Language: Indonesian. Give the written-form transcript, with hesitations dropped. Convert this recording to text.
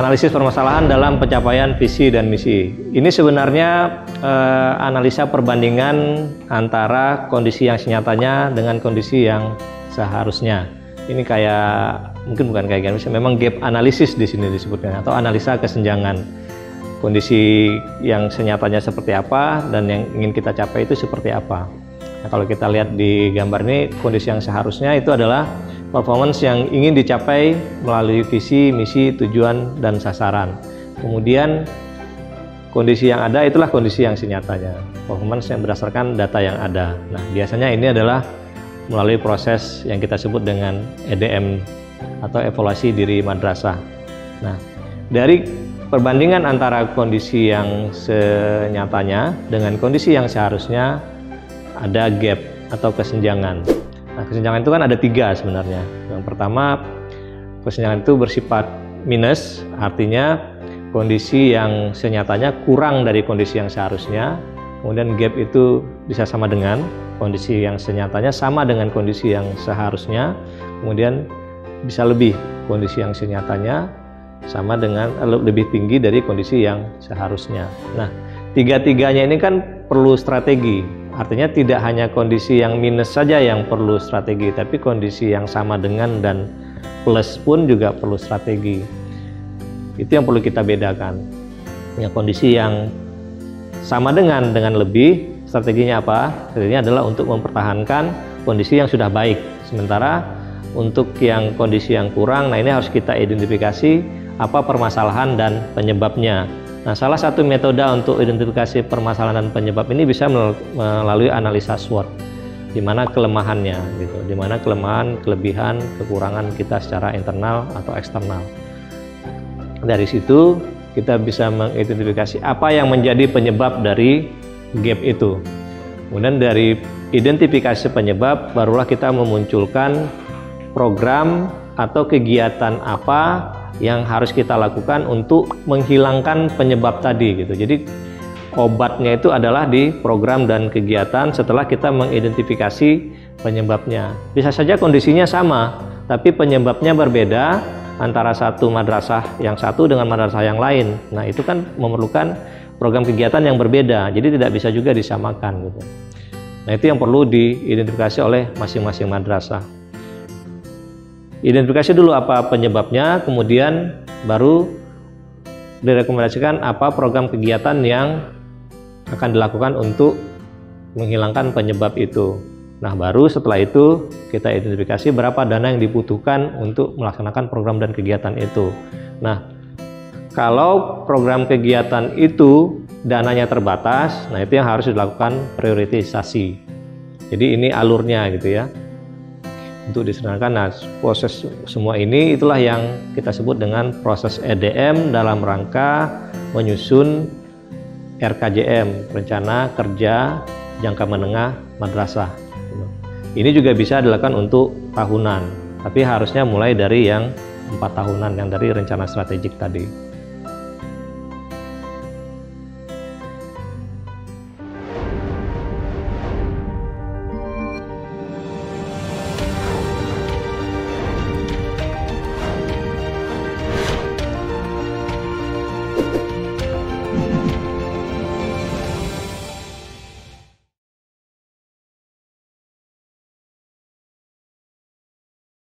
analisis permasalahan dalam pencapaian visi dan misi. Ini sebenarnya analisa perbandingan antara kondisi yang senyatanya dengan kondisi yang seharusnya. Ini mungkin bukan kayak gini, memang gap analisis di sini disebutnya, atau analisa kesenjangan. Kondisi yang senyatanya seperti apa dan yang ingin kita capai itu seperti apa. Nah, kalau kita lihat di gambar ini, kondisi yang seharusnya itu adalah performance yang ingin dicapai melalui visi, misi, tujuan, dan sasaran. Kemudian kondisi yang ada itulah kondisi yang senyatanya, performance yang berdasarkan data yang ada. Nah, biasanya ini adalah melalui proses yang kita sebut dengan EDM atau evaluasi diri madrasah. Nah, dari perbandingan antara kondisi yang senyatanya dengan kondisi yang seharusnya ada gap atau kesenjangan. Nah, kesenjangan itu kan ada 3 sebenarnya. Yang pertama, kesenjangan itu bersifat minus, artinya kondisi yang senyatanya kurang dari kondisi yang seharusnya. Kemudian gap itu bisa sama dengan kondisi yang senyatanya sama dengan kondisi yang seharusnya. Kemudian bisa lebih, kondisi yang senyatanya sama dengan lebih tinggi dari kondisi yang seharusnya. Nah, 3-tiganya ini kan perlu strategi. Artinya tidak hanya kondisi yang minus saja yang perlu strategi, tapi kondisi yang sama dengan dan plus pun juga perlu strategi. Itu yang perlu kita bedakan. Ya, kondisi yang sama dengan lebih, strateginya apa? Strateginya adalah untuk mempertahankan kondisi yang sudah baik. Sementara untuk yang kondisi yang kurang, nah ini harus kita identifikasi apa permasalahan dan penyebabnya. Nah, salah satu metode untuk identifikasi permasalahan dan penyebab ini bisa melalui analisa SWOT, di mana kelemahannya, gitu, di mana kelemahan, kelebihan, kekurangan kita secara internal atau eksternal. Dari situ kita bisa mengidentifikasi apa yang menjadi penyebab dari gap itu. Kemudian dari identifikasi penyebab, barulah kita memunculkan program atau kegiatan apa yang harus kita lakukan untuk menghilangkan penyebab tadi, gitu. Jadi obatnya itu adalah di program dan kegiatan setelah kita mengidentifikasi penyebabnya. Bisa saja kondisinya sama, tapi penyebabnya berbeda antara satu madrasah yang satu dengan madrasah yang lain. Nah, itu kan memerlukan program kegiatan yang berbeda, jadi tidak bisa juga disamakan, gitu. Nah, itu yang perlu diidentifikasi oleh masing-masing madrasah. Identifikasi dulu apa penyebabnya, kemudian baru direkomendasikan apa program kegiatan yang akan dilakukan untuk menghilangkan penyebab itu. Nah, baru setelah itu kita identifikasi berapa dana yang dibutuhkan untuk melaksanakan program dan kegiatan itu. Nah, kalau program kegiatan itu dananya terbatas, nah itu yang harus dilakukan prioritisasi. Jadi ini alurnya, gitu ya, untuk diserahkan. Nah, proses semua ini itulah yang kita sebut dengan proses EDM dalam rangka menyusun RKJM, Rencana Kerja Jangka Menengah Madrasah. Ini juga bisa dilakukan untuk tahunan, tapi harusnya mulai dari yang 4 tahunan, yang dari rencana strategik tadi.